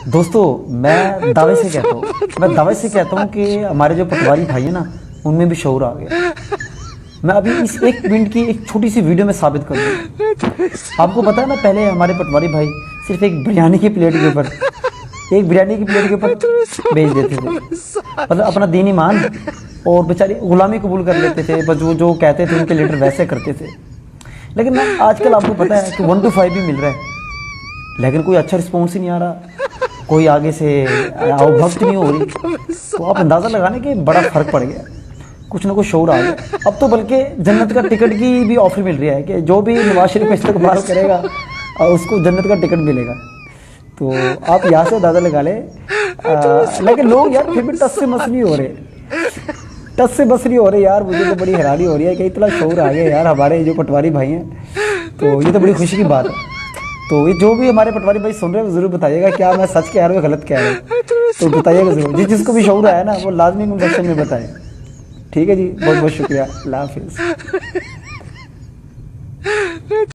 दोस्तों मैं दावे से कहता हूँ कि हमारे जो पटवारी भाई हैं ना, उनमें भी शऊर आ गया। मैं अभी इस एक मिनट की एक छोटी सी वीडियो में साबित कर दूँ। आपको पता है ना, पहले हमारे पटवारी भाई सिर्फ एक बिरयानी की प्लेट के ऊपर भेज देते थे, मतलब अपना दीन ईमान और बेचारी गुलामी कबूल कर लेते थे, बस वो जो कहते थे उनके लीडर वैसे करते थे। लेकिन ना आजकल आपको पता है कि 1 to 5 भी मिल रहा है, लेकिन कोई अच्छा रिस्पॉन्स ही नहीं आ रहा, कोई आगे से आवभक्त नहीं हो रही। तो आप अंदाज़ा लगाने कि बड़ा फ़र्क पड़ गया, कुछ ना कुछ शौर आ गया। अब तो बल्कि जन्नत का टिकट की भी ऑफर मिल रही है कि जो भी नवाज शरीफ का इस्तेमाल करेगा उसको जन्नत का टिकट मिलेगा। तो आप यहाँ से अंदाज़ा लगा लें। लेकिन लोग यार फिर भी टस से बस नहीं हो रहे यार। मुझे तो बड़ी हैरानी हो रही है कि इतना शौर आ गया यार हमारे जो पटवारी भाई हैं। तो ये तो बड़ी खुशी की बात है। तो ये जो भी हमारे पटवारी भाई सुन रहे हैं ज़रूर बताइएगा क्या मैं सच कह रहा हूँ गलत कह रहा हूँ, तो बताइएगा ज़रूर। जिसको भी शौर आया ना वो लाजमी कमेंट सेक्शन में बताएं। ठीक है जी, बहुत बहुत शुक्रिया, अल्लाह हाफिज़।